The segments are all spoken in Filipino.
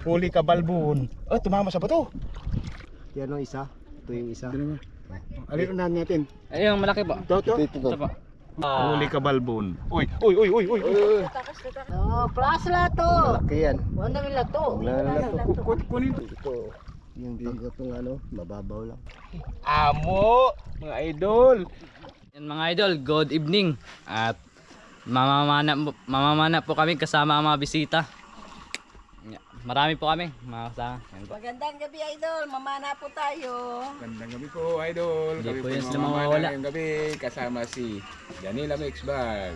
Huli ka balbon. Oh, tumama sa bato. Yan o isa. Ito yung isa. Alin natin. Ayun, malaki po. Ito. po. Huli ka balbon. Uy. Oh, plus lato. Malaki yan. Wala nila to. Kunin. Ito. Yung bigot ng ano, mababaw lang. Amo, mga idol. Yan mga idol, good evening. At mamamana po kami kasama ang mga bisita. Marami po kami mga kasama. Yan po. Magandang gabi, idol. Mamana po tayo. Magandang gabi po, idol. Hindi Kami po po yan sila mamamana mawawala. ngayong gabi kasama si Janila Mixbag.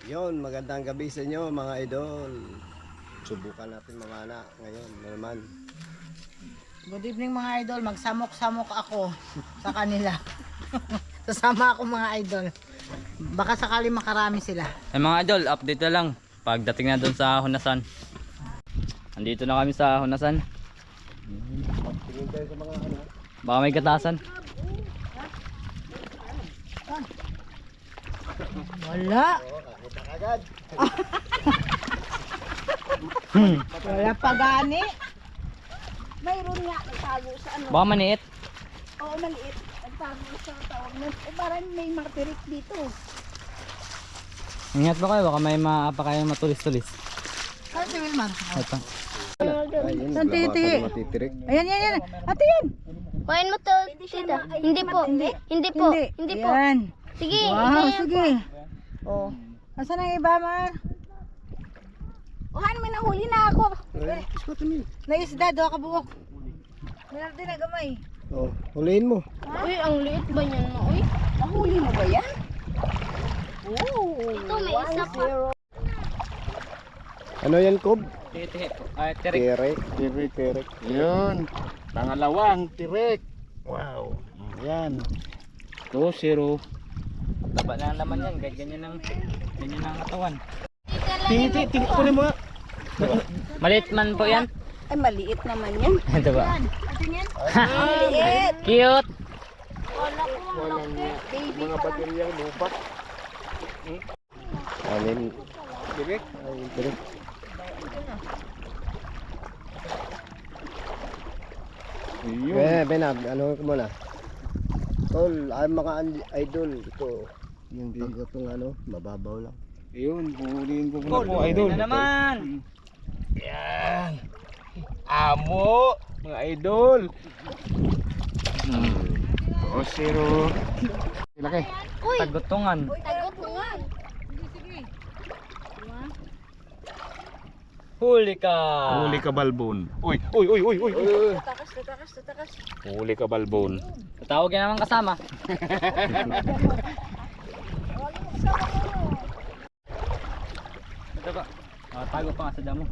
Yon, magandang gabi sa inyo mga idol. Subukan natin mamana ngayon na naman. Good evening mga idol. Magsamok-samok ako sa kanila. Sasama ako mga idol. Baka sakali makarami sila. Ay mga idol, update na lang. Pagdating na doon sa Hunasan. Andito na kami sa Hunasan. Tingin tayo sa mga ano. Baka may katasan. Wala. Nakita agad. Wala pa gani. Mayroon nga nagtago sa ano. Baka maniit. Oo, maliit. Nagtago sa tawag na. Parang may martirik dito. Ingat po kayo, baka may maapa kayong matulis-tulis. Ano si Wilmar? Ito. Ayun, Saan titi? matitirik. Ayan. Ate yan. Kuhain mo to, tita. Hindi po. Hindi po. Hindi po. Yan. Sige, Wow, ikaw yan sige. po. Oh. Asan ang iba, Mar? May nahuli na ako. Iskot mo. Naisda, doon ka buwok. Meron din na gamay. Oh, huliin mo. Uy, ang liit ba niyan mo? Uy, Nahuli mo ba yan? ito may isa pa. Ano yan, Kob? Tirik po. Ay, tirik. Tirik. Yun. Pangalawang tirek. Wow. Yan. 2-0. Taba na ang laman yan, ganyan ang katawan. Tingin kunin mo nga. Maliit man po yan. Ay, maliit naman yan. Ito ba? Maliit. Cute! Walang mga bateryang lupa. Alin. Tirek. Ay, tirik. Benab, ano ko muna? Tol, ay mga idol. Ito. Yung bigot ng ano, mababaw lang. Ayun, huhulihin ko muna po, idol. Na naman! Yan. Amo, mga idol. 2-0. Laki. Tagutungan. Tagot mo nga. Huli ka! Huli ka balbon. Uy. Tatakas. Huli ka balbon. Tatawag yan naman kasama. Ito ba? Tago pa nga sa damo.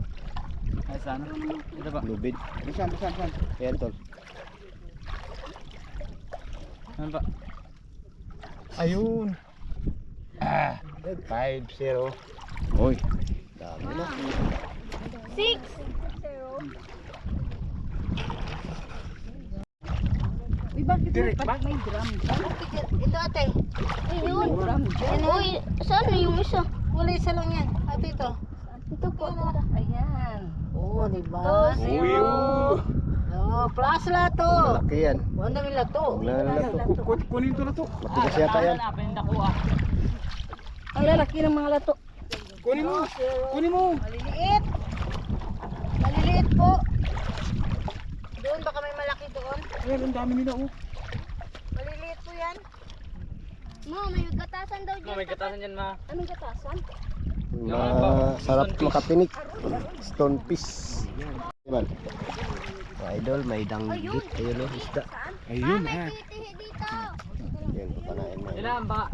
Ay sana. Ito ba? Lubid. Saan? Ayan, tol. Ano ba? Ayun. 5-0. Uy. Dami na. 6. Uy, bakit Direct ba? may drum? Ito ate. Ayun. Drum dyan. Uy, saan yung isa? Wala isa lang yan. Ate ito. Ito po. Ayan. Oo, diba? Uy. Oh, plus lato. Malaki yan. Wala nila to. Wala na to. Kunin ito na to. Matigas yata yan. Ang lalaki ng mga lato. Kunin mo. Maliliit. Maliliit po. Doon baka may malaki doon. Ayan, ang dami nila oh. Maliliit po yan. Ma, may gatasan daw dyan. May katasan dyan ma. Anong gatasan? Sarap makapinik. Stone fish. Diba? Idol, may danggit. Ayun o, isda. Ayun May titihi dito. Yan, papanain mo. Dila, baka...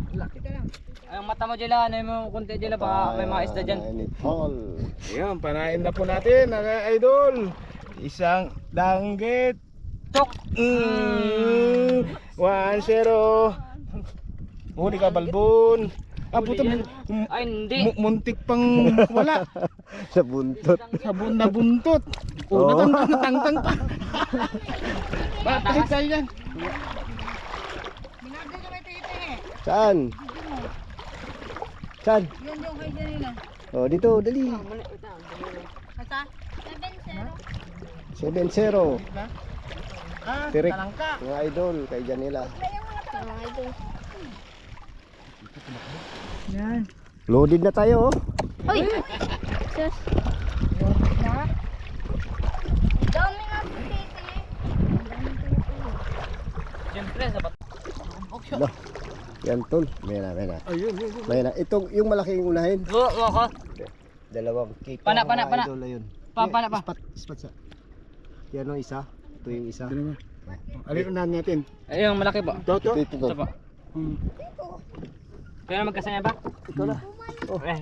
Ang mata mo dila, ano mo kunti dila, baka may mga isda dyan. Tol. Ayun, panain na po natin, mga idol. Isang danggit. Tok! 1-0. Huli ka balbon. Puta, Ay, hindi. muntik pang wala. Sa buntot. Nabuntot. Oo. Natangtang pa. Bakit tayo yan? Minagay ka may titihi. Saan? Saan? Yun yung kay Janina. Oh, dito, dali. Masa? 7-0. Tirik. Talangka. Mga idol, kay Janela. Yan. Loaded na tayo oh. Uy! Sus. Dami nga po, Titi. Siyempre, sapat. Lo. Yan tol. May na. Ayun. May na. Itong yung malaking unahin. Oo, ako. Dalawang cake. Pana. Idol ayun. Pana pa. Spot sa. Yan ang isa. Ito yung isa. Alin unahan natin? Ay, yung malaki po. Toto. Ito. Ito po. Kaya magkasanya ba? Ito na.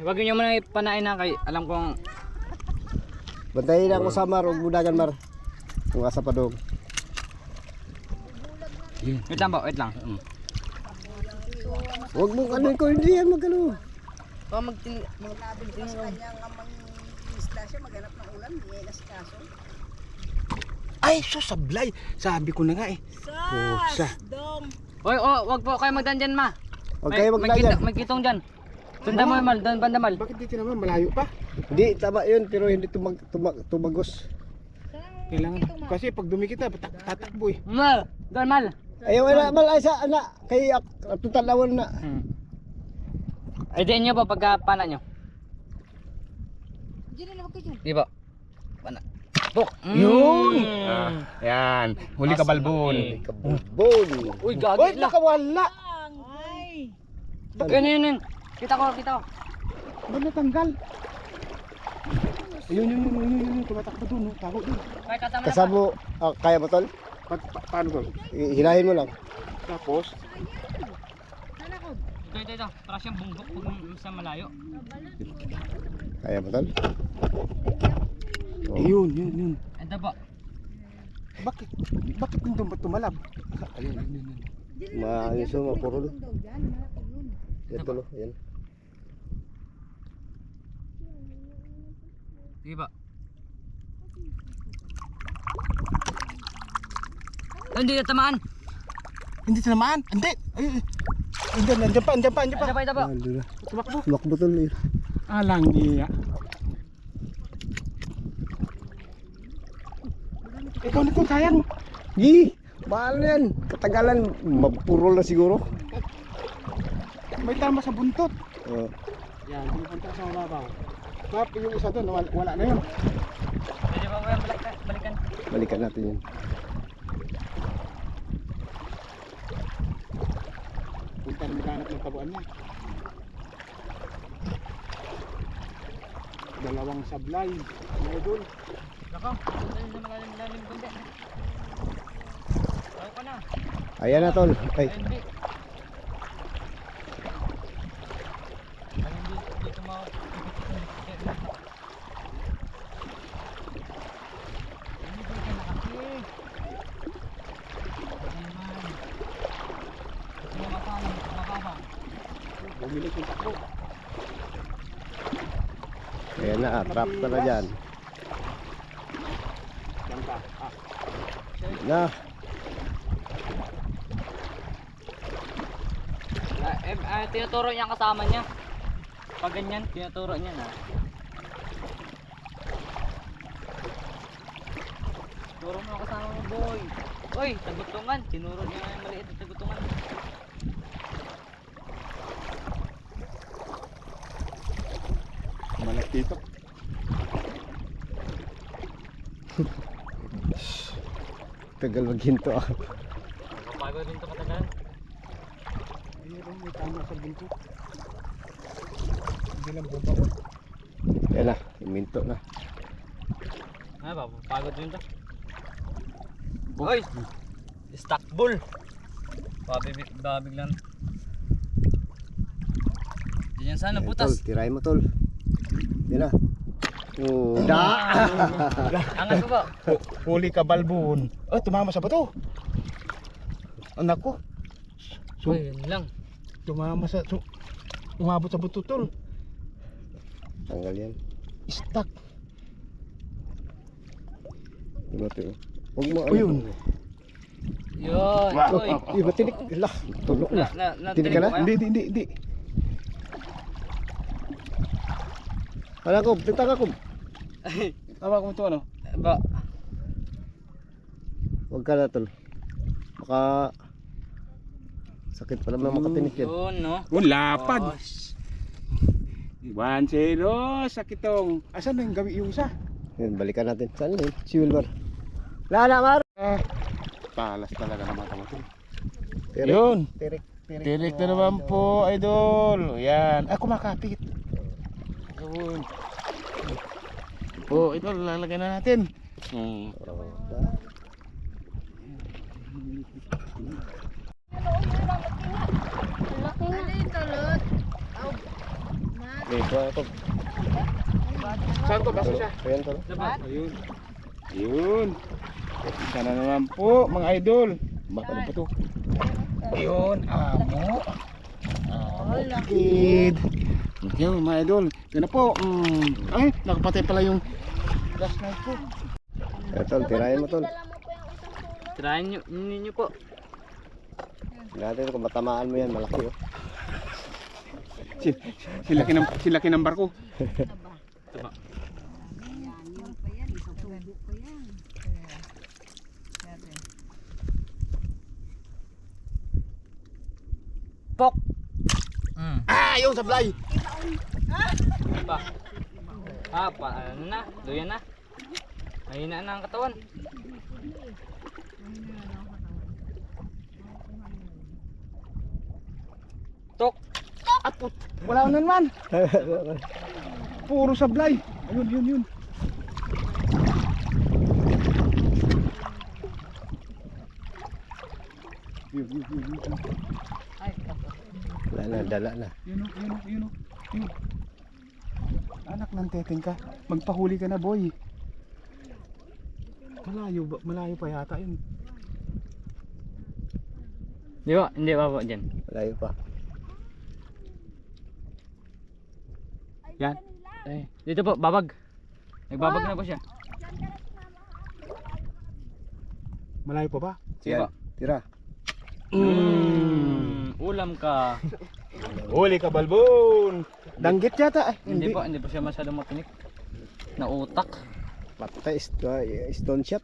Wag niyo muna ipanain na kay alam kong Bantayin ako sa Mar. Huwag budagan Mar. Kung asa pa doon. wait lang po, wait lang. Huwag mong ano ko. Hindi yan magano. Ay, so sablay. Sabi ko na nga eh. Pusa. Oy, wag po kayo magdan diyan, ma. Huwag kayo magdagan. May kitong diyan. Sundan mo mal, doon banda mal. Bakit dito naman malayo pa? Hindi, tama yun. Pero hindi tumagos. Kailangan. Kasi pag dumikita, tatakbo eh. Mal, doon mal. Ayaw na. Malay sa anak. Kaya tutalawan na. Ay diin niyo po pagka pana niyo. Di ba? Pana. Pok. Yun! Yan. Huli ka balbon. Kabulbon. Uy, Uy, gagi lang. nakawala! Ganyan yun. Kita ko. Ba't natanggal? Yun. Tumatakbo dun. Tago dun. Kaya kasama na. Kasabo. Kaya ba tol? Paano to? Hilahin mo lang. Tapos? Ito. Para siyang bunggok pag sa malayo. Kaya ba tol? Yun. Ito po. Bakit nandun ba tumalab? Ayun. Maayos mo, mapurol. Yan tol. Yan. Di ba? Hindi na tamaan. Hindi tinamaan. Hindi. Nandiyan pa. Ito po. Ando na. Tumakbo. Tumakbo tol. Alang iya. Ikaw nito sayang. Gi! Mahal na yan. Katagalan. Mapurol na siguro. May tama sa buntot. Oh. Yan, pumupunta sa mababaw. Tapos yung isa doon, wala na yun. Pwede ba kayo balikan? Balikan natin yun. Punta na maghanap ng tabuan niya. Dalawang sablay. Mga idol. Nako, ito yung malalim kundi. Ayaw ka na. Ayan na tol. Ay. Hindi. Hindi tumawag. Bumilis yung takbo. Ayan na. Trap ka na dyan. Yan ka. Na. Tinuturo niya ang kasama niya. Pag ganyan, tinuturo niya na. Turo mo ang kasama mo, boy. Oy, tagutungan. Tinuro niya yung maliit na tagutungan. Malapito. Tagal maghinto ah. Magpapagod rin ito katagal. Ayun, may tama sa buntot. Hindi lang bomba ko. Ayan na. Minto na. Ay, papapagod rin ito. Oy! Stock bull! Babig lang. Diyan sana Ayan, butas. tol. Tiray mo tol. Yan na. Oh, da! Angat ko ba? Huli ka balbon. Oh, tumama sa bato. Anak ko. So, Uy, yun lang. tumama sa... umabot sa bato tol. Tanggal yan. Stuck. Diba, huwag mo ano. Ayun. Yun. Oh, Uy. iba tinik. Lah, tulok na. Tinik ka na? Hindi. Anak ko, tinta ka ko. Tawa ko ito ano? Ba, Huwag ka na tol. Baka sakit pa naman makatinik yan. yun no. Oh, lapad. Oh, 1-0 sa kitong. Asan na yung gawi yung isa? Yun, balikan natin. Saan yun? Si Wilmar. Lala, Mar! Palas talaga naman ito. Tirik, Yun. tirik. Tirik na naman po, idol. Yan. Ah, kumakapit. Yun. Oh, ito lalagay na natin. Laki na. Dito ako. Saan ko basta siya? Ayan tol. Ayun. Ayun. Isa na naman po, mga idol. Baka na pa to. Ayun, amo. Kid. Okay, mga idol. Yan na po. Ay, nakapatay pala yung gas night po. Ayan tol, tirahin mo tol. tirahin nyo, ninyo po. Natin kung matamaan mo yan, malaki oh. Silaki ng barko. Tama. Pok. Ah, yung sablay. Pa. Ano na? Luyan na. Mahina na ang katawan. Tok. Apot. Wala na naman. Puro sablay. Ayun. Yun. Wala na, dala na. Yun. Anak ng teteng ka. Magpahuli ka na, boy. Malayo pa yata yun. Hindi ba po dyan? Malayo pa. Yan. Dito po, babag. Nagbabag na po siya. Malayo pa ba? Sige po. Tira. Ulam ka. Huli ka, balbon. Danggit yata. Hindi po siya masyadong matinik. Nautak. Patay, stone shot.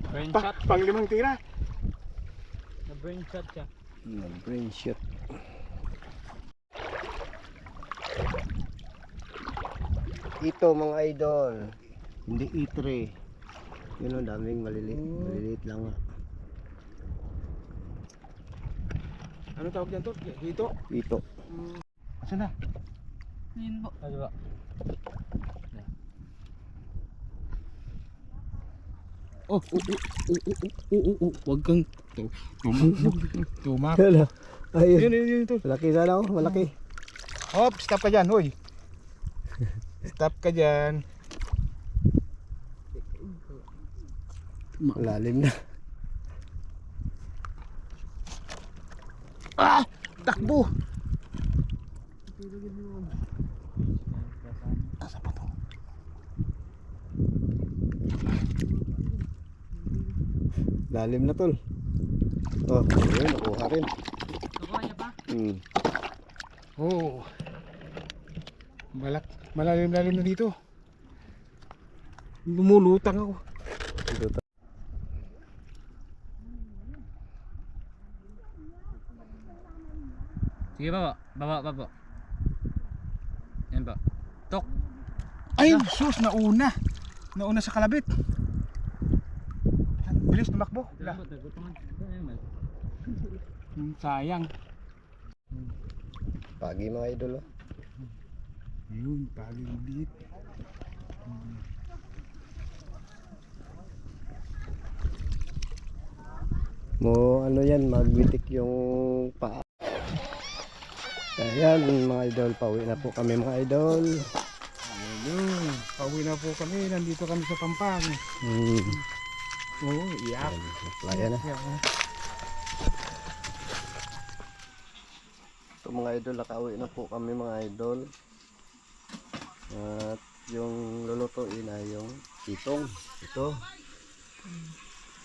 Brain shot. Pang 5 tira. Na-brain shot siya. Brain shot. Ito mga idol. Hindi itre. Yun ang daming maliliit lang nga. Ano tawag dyan to? Hito? Ito. Saan na? Yun po. Ano ba? Wag kang tumak. Hala. Ayun. Yun to. Malaki sana oh, malaki. Hop, stop ka dyan, hoy. Stop ka dyan. Malalim na. Ah! Takbo! Asa pa to? Lalim na tol. Oh, ayun, nakuha rin. Nakuha niya pa? Oh. Malalim na dito. Lumulutang ako. Ito. Sige pa po. Baba pa po. Yan po. Tok. Ay, sus, nauna. Nauna sa kalabit. Bilis tumakbo. Sayang. Pagi mga idol oh. Ayun, pagi ulit. Mo ano yan, magbitik yung paa. Ayan mga idol, pauwi na po kami mga idol. Ayun, pauwi na po kami. Nandito kami sa Pampang. Oo, iyak. Playa na. Iyak. Ito mga idol, nakauwi na po kami mga idol. At yung lulutuin ay yung itong ito.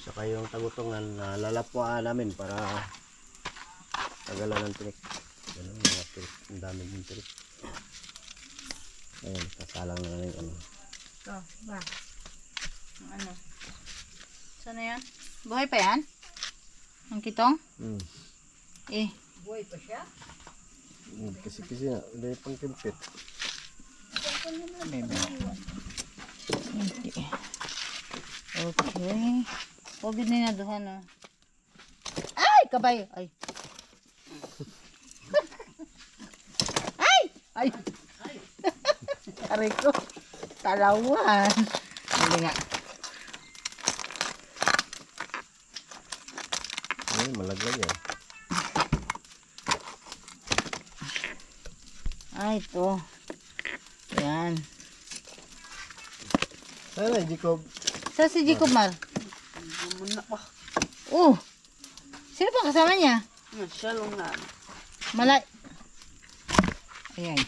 Saka yung tagutongan na lalapuan namin para tagalan ng tinik. Yan ang mga tinik, ang dami yung tinik. Ayun, kasalang na lang yung ano. Ito, ba? Ang ano? Saan na yan? Buhay pa yan? Ang kitong? Eh. Kasi na, hindi pang kimpit. Okay. Pagod na naduhan, no? Ay! Kabay! Ay! Ay! Ay! Aray ko. Talawan. Hindi nga. Ayun, malaglag yan. Ay, ito. Yan. Sana, Jacob. Saan si Jacob Mar? Oh! Sino pa kasama niya? Siya lang na. Malay. Ayan.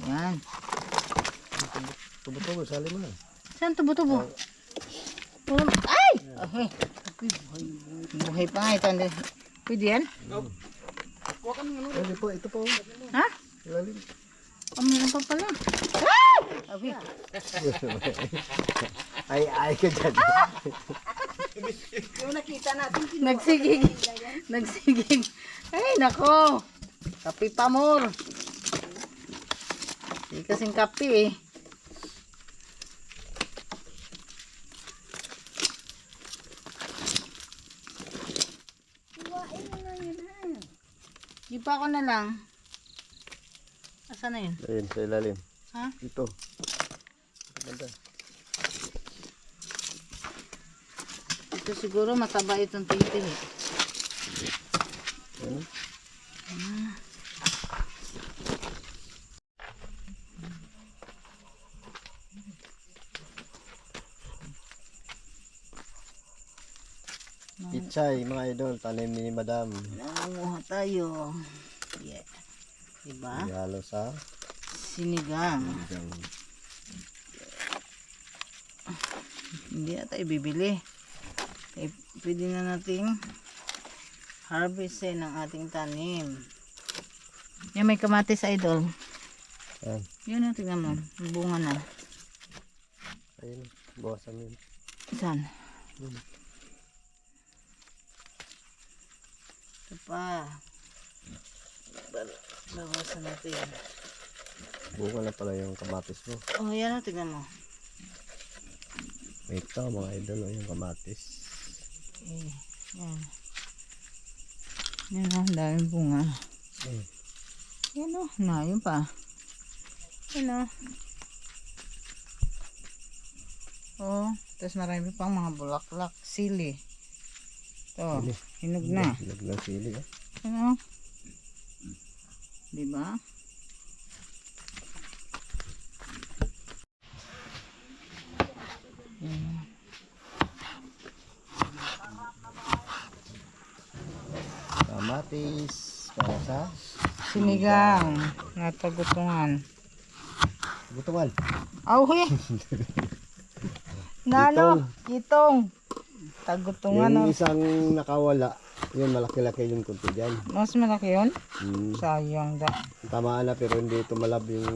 Yan. Tubo-tubo, sali mo na. Saan tubo-tubo? Ay! Ay! Buhay pa nga ito. Pwede yan? Pwede po, ito po. Ha? Ilalim. Oh, meron pa pala. Ah! Abi. Ay ka dyan. Yung nakita natin, Nagsigig. Nagsigig. Ay, nako. Kapi pa more. Hindi kasing kapi eh. Di pa ako na lang. Asa na yun? Ayun, sa ilalim. Ha? Ito. Ganda. Ito siguro mataba itong tingting eh. Ayun. Pichay, mga idol, tanim ni Madam. Nangunguha tayo. Yeah. Diba? Halo sa Sinigang. hanggang Hindi na tayo bibili. Eh, pwede na nating harvestin ang ating tanim. Yan, may kamatis, idol. Yan. Yan na, tingnan mo. Bunga na. Ayun, bawasan yun. Saan? Ito pa. Bawasan natin. Bunga na pala yung kamatis mo. Oh, yan na, tingnan mo. Ito, mga idol, yung kamatis. Eh, yan. Yan o, daming bunga. Yan o, na, yun pa. Yan o. Oh, tapos marami pang mga bulaklak, sili. Ito, hinog na. Hinog ng sili. Ano? Diba? Kamatis. Para sa Sinigang. Natagutungan. butungan. Auhi! Nano? Itong. Tagutungan. Yung Oh. isang nakawala, yun malaki-laki yung kunti dyan. Mas malaki yun? Hmm. Sayang da. Tamaan na pero hindi tumalab yung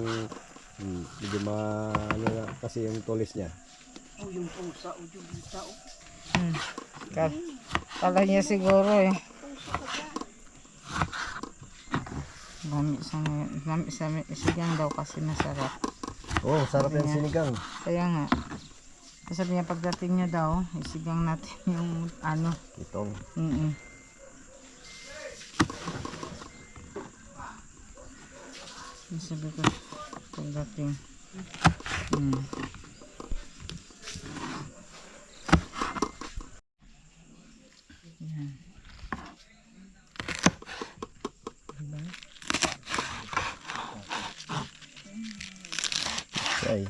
medyo ano na, kasi yung tulis niya. Kala niya siguro eh. Mami sa isigang daw kasi masarap. Oh, sarap yung sinigang. Kaya nga. Sabi niya pagdating niya daw, isigang natin yung ano. Itong. Sabi ko pagdating. Yan. Pichay.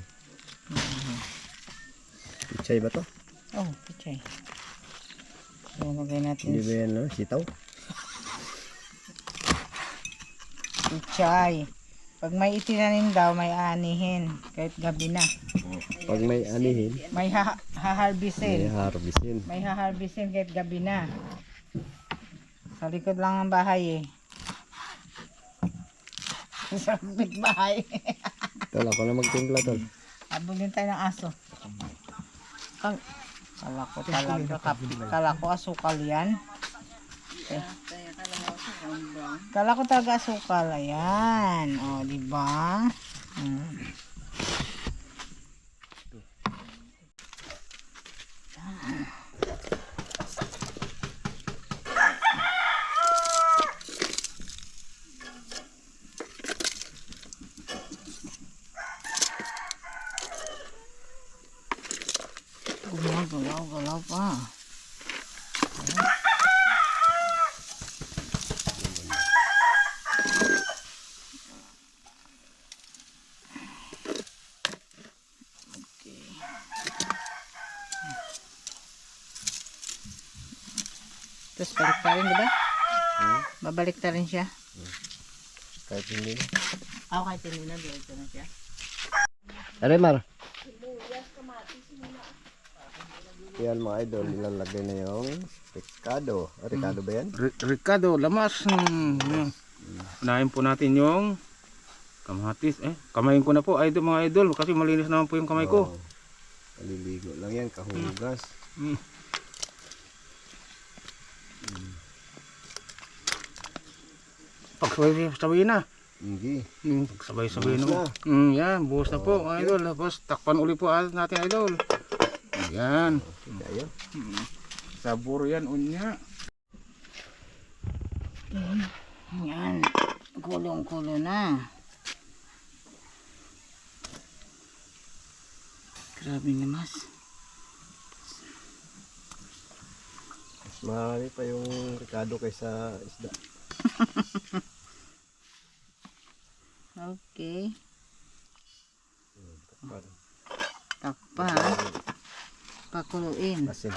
Pichay ba to? Oh, pichay. So, lagay natin Hindi ba yan, no? Sitaw? pichay. Pag may itinanim daw, may anihin. Kahit gabi na. Pag may anihin, May may haharbisin. harvestin. May haharbisin kahit gabi na. Sa likod lang ang bahay eh. Sa bahay. Tol, ako na magtimpla, tol. Abulin tayo ng aso. Kala ko talaga, kala ko asukal yan. Eh. Kala ko talaga asukal, ayan. O, diba? Galaw pa. Terus balik ta rin, diba? Babalik ta rin siya. Kahit hindi na. Ako kahit hindi na, dito na siya. Aray, Mar. Yan mga idol, nilalagay na yung Ricardo. Ricardo ba yan? Ricardo, lamas. Unahin po natin yung kamatis. Kamayin ko na po, idol, mga idol. Kasi malinis naman po yung kamay ko. Oo. Maliligo lang yan, kahugas. Pagsabay na. Hindi. Pagsabay Buhos na. Yan, buhos na po, mga idol. Tapos takpan uli po natin, idol. Yan. Tayo. Sabor yan, unya. Yan. Kulong-kulo na. Grabe na, mas. Mas marami pa yung Ricardo kaysa isda. Okay. Takpan. Takpa. Pakuluin. Asin.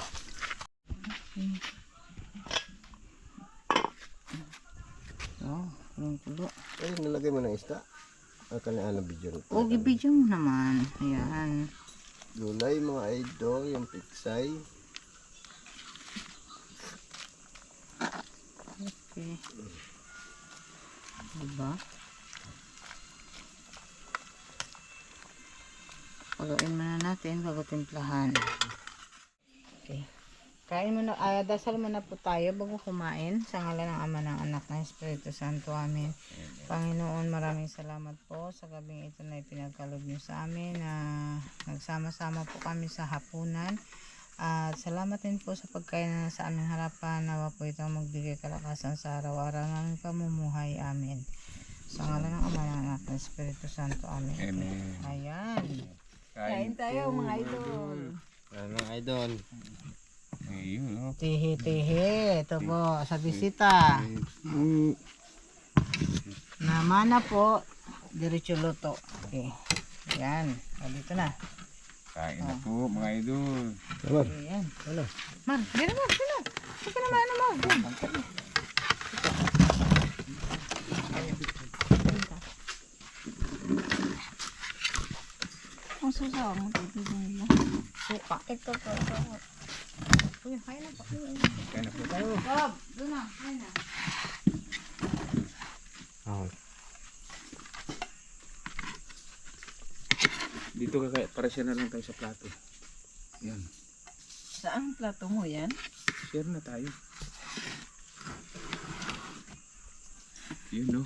Oh, kulong-kulo. Eh, nilagay mo ng isda. Ang kanilang video. O, gibidyo mo naman. Ayan. Gulay mga idol, yung pitsay. Okay. Diba? Puluin muna natin bago timplahan. Okay. Kain muna, dasal muna po tayo bago kumain. Sa ngalan ng Ama, ng Anak, ng Espiritu Santo. Amen. Panginoon, maraming salamat po sa gabing ito na ipinagkaloob niyo sa amin na nagsama-sama po kami sa hapunan. At salamat din po sa pagkain na sa aming harapan. Nawa po itong magbigay kalakasan sa araw-araw ng pamumuhay. Amen. Sa ngalan ng Ama, ng Anak, ng Espiritu Santo. Amen. Amen. Ayan. Kain tayo mga idol. Mga idol. Ayun, Tihi-tihi. Ito po sa bisita. Namana po. Diretso luto. Okay. Ayan. Dito na. kain na po, mga idol. Mar. Ayan. Ano? Mar, dito mo. Dito. Dito naman. Ano mo? Ang susaw mo dito nila. Suka. Ito po. Uy, kain na po. Kain na po. Bob, doon na. Kain na. Okay. Dito kaya para share na lang tayo sa plato. Yan. Saan plato mo yan? Share na tayo. Yun no.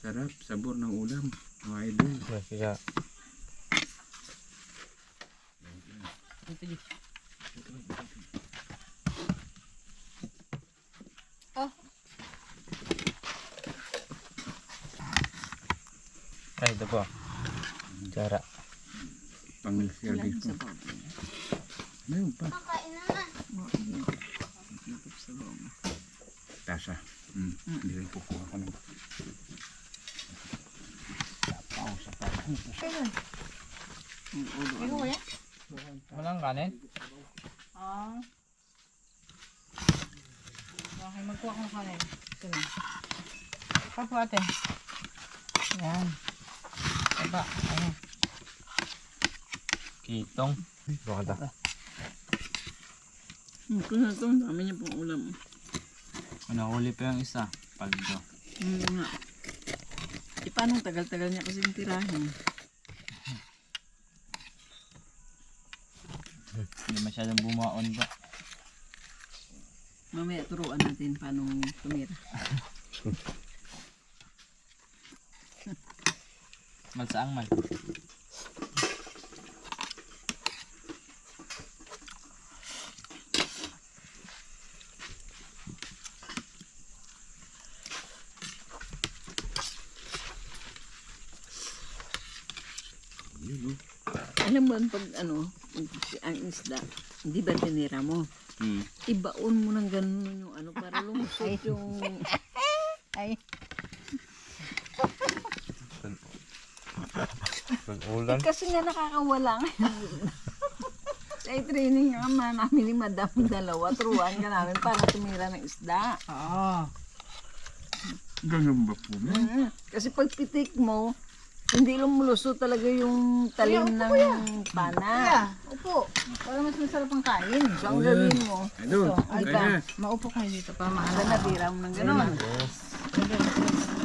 Sarap, sabor ng ulam. Mga idol. Kaya Ay, ito po. Jara. Pang-share dito. Meron pa. Tasa. Hindi rin kukuha ko ng sapaw. Ano ko yan? Walang kanin? Okay, magkuha ko ng kanin. Ito na. Papo ate. Yan. Aba, ano. Kitong. Baka Ito na ito. Ang dami niya pong ulam. Nahuli pa yung isa. Paldo. Nga. Paano tagal-tagal niya kasi tirahin? Hindi masyadong bumaon ba? Mamaya turuan natin paano tumira. Malsaang man. Alam mo pag ang isda, hindi ba tinira mo? Ibaon mo ng ganun yung para lumusot yung... Ay, Kasi nga nakakawala ngayon. Sa training nga namin ni Madam dalawa, turuan ka namin para tumira ng isda. oo. Ganun ba po? Kasi pag pitik mo, hindi lumulusot talaga yung talim ng pana. Kaya, upo. Para mas masarap ang kain. So ang gawin mo, Idol, Di kaya ba? na. Maupo kayo dito para ang maalaga. natira mo ng gano'n. Yes.